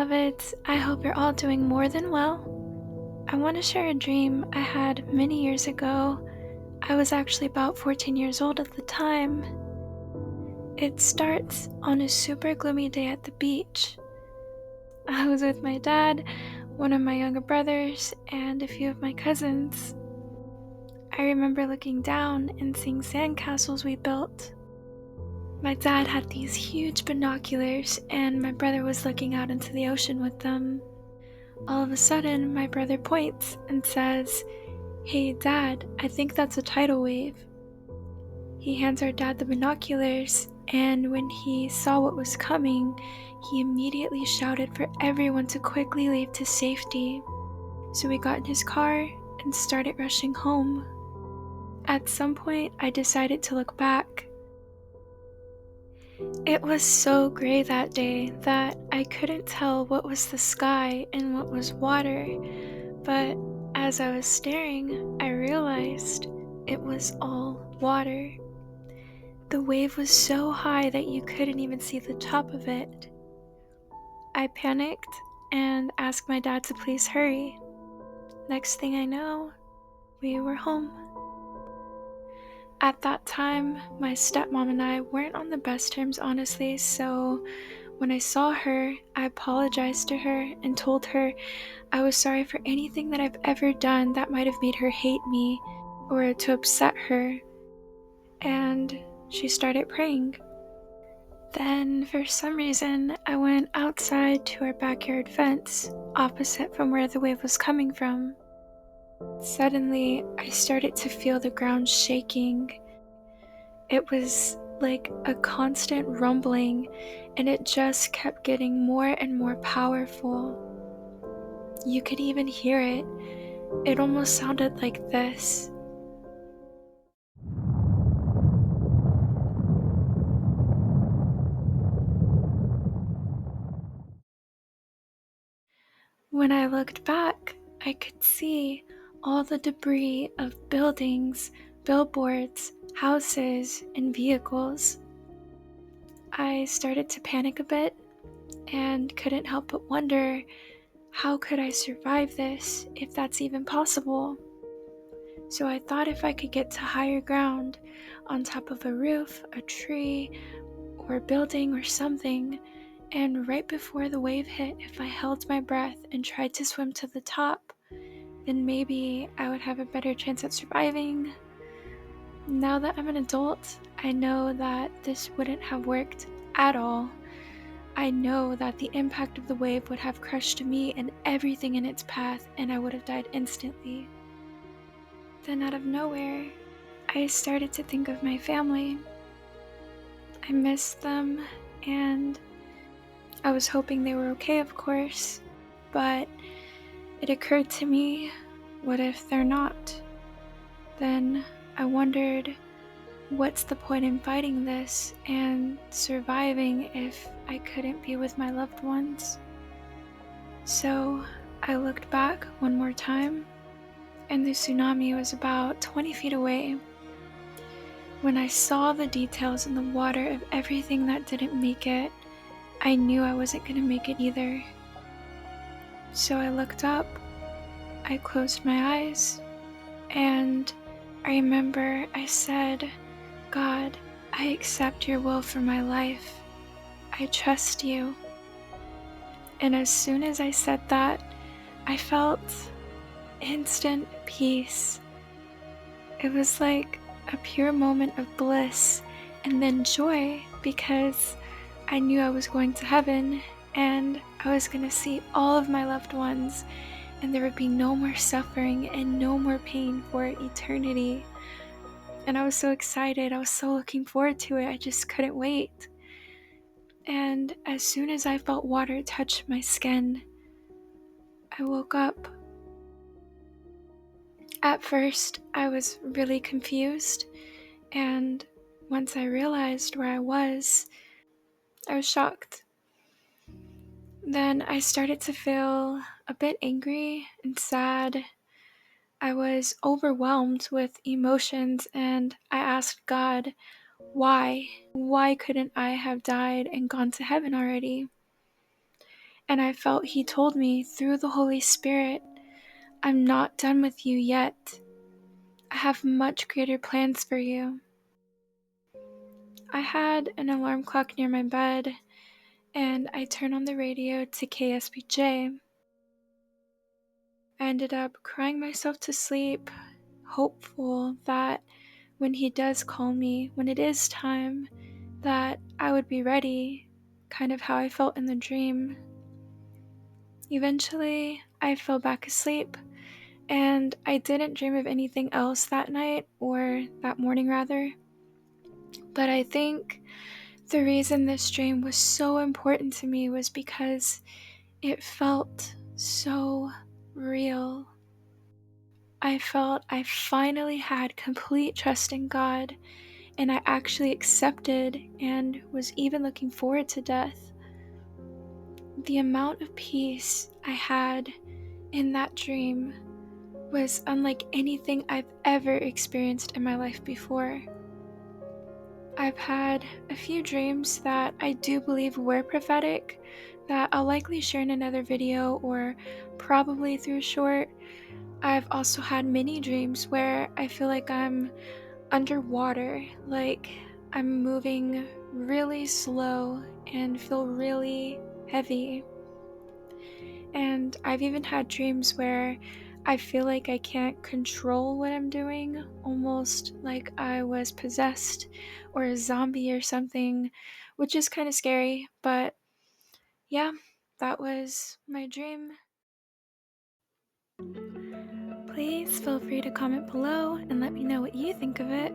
beloveds. I hope you're all doing more than well. I want to share a dream I had many years ago. I was actually about 14 years old at the time. It starts on a super gloomy day at the beach. I was with my dad, one of my younger brothers, and a few of my cousins. I remember looking down and seeing sandcastles we built. My dad had these huge binoculars, and my brother was looking out into the ocean with them. All of a sudden, my brother points and says, "Hey Dad, I think that's a tidal wave." He hands our dad the binoculars, and when he saw what was coming, he immediately shouted for everyone to quickly leave to safety. So we got in his car and started rushing home. At some point, I decided to look back. It was so gray that day that I couldn't tell what was the sky and what was water, but as I was staring, I realized it was all water. The wave was so high that you couldn't even see the top of it. I panicked and asked my dad to please hurry. Next thing I know, we were home. At that time, my stepmom and I weren't on the best terms, honestly, so when I saw her, I apologized to her and told her I was sorry for anything that I've ever done that might have made her hate me or to upset her. And she started praying. Then, for some reason, I went outside to our backyard fence, opposite from where the wave was coming from. Suddenly, I started to feel the ground shaking. It was like a constant rumbling, and it just kept getting more and more powerful. You could even hear it. It almost sounded like this. When I looked back, I could see all the debris of buildings, billboards, houses, and vehicles. I started to panic a bit and couldn't help but wonder, how could I survive this, if that's even possible? So I thought if I could get to higher ground, on top of a roof, a tree, or a building or something, and right before the wave hit, if I held my breath and tried to swim to the top, then maybe I would have a better chance at surviving. Now that I'm an adult, I know that this wouldn't have worked at all. I know that the impact of the wave would have crushed me and everything in its path, and I would have died instantly. Then out of nowhere, I started to think of my family. I missed them, and I was hoping they were okay, of course, but it occurred to me, what if they're not? Then I wondered, what's the point in fighting this and surviving if I couldn't be with my loved ones? So I looked back one more time, and the tsunami was about 20 feet away. When I saw the details in the water of everything that didn't make it, I knew I wasn't going to make it either. So I looked up, I closed my eyes, and I remember I said, "God, I accept your will for my life. I trust you." And as soon as I said that, I felt instant peace. It was like a pure moment of bliss and then joy, because I knew I was going to heaven and I was going to see all of my loved ones, and there would be no more suffering and no more pain for eternity. And I was so excited. I was so looking forward to it. I just couldn't wait. And as soon as I felt water touch my skin, I woke up. At first, I was really confused, and once I realized where I was shocked. Then I started to feel a bit angry and sad. I was overwhelmed with emotions, and I asked God, why? Why couldn't I have died and gone to heaven already? And I felt He told me through the Holy Spirit, I'm not done with you yet. I have much greater plans for you. I had an alarm clock near my bed, and I turned on the radio to KSBJ. I ended up crying myself to sleep, hopeful that when He does call me, when it is time, that I would be ready, kind of how I felt in the dream. Eventually, I fell back asleep, and I didn't dream of anything else that night, or that morning rather. But I think the reason this dream was so important to me was because it felt so real. I felt I finally had complete trust in God, and I actually accepted and was even looking forward to death. The amount of peace I had in that dream was unlike anything I've ever experienced in my life before. I've had a few dreams that I do believe were prophetic that I'll likely share in another video or probably through a short. I've also had many dreams where I feel like I'm underwater, like I'm moving really slow and feel really heavy. And I've even had dreams where I feel like I can't control what I'm doing, almost like I was possessed or a zombie or something, which is kind of scary. But yeah, that was my dream. Please feel free to comment below and let me know what you think of it.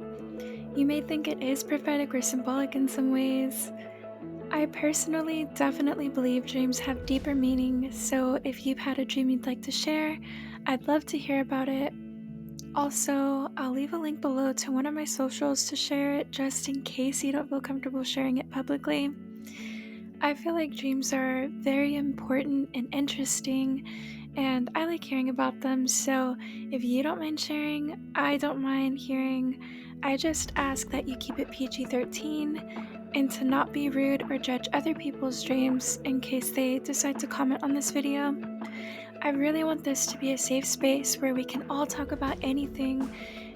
You may think it is prophetic or symbolic in some ways. I personally definitely believe dreams have deeper meaning, so if you've had a dream you'd like to share, I'd love to hear about it. Also, I'll leave a link below to one of my socials to share it just in case you don't feel comfortable sharing it publicly. I feel like dreams are very important and interesting, and I like hearing about them, so if you don't mind sharing, I don't mind hearing. I just ask that you keep it PG-13 and to not be rude or judge other people's dreams in case they decide to comment on this video. I really want this to be a safe space where we can all talk about anything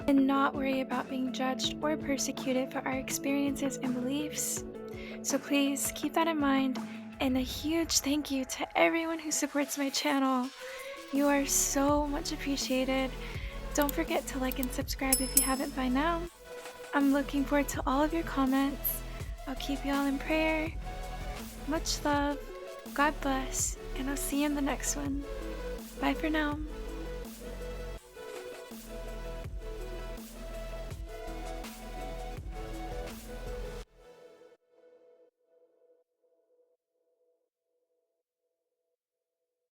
and not worry about being judged or persecuted for our experiences and beliefs. So please keep that in mind, and a huge thank you to everyone who supports my channel. You are so much appreciated. Don't forget to like and subscribe if you haven't by now. I'm looking forward to all of your comments. I'll keep you all in prayer. Much love, God bless, and I'll see you in the next one. Bye for now.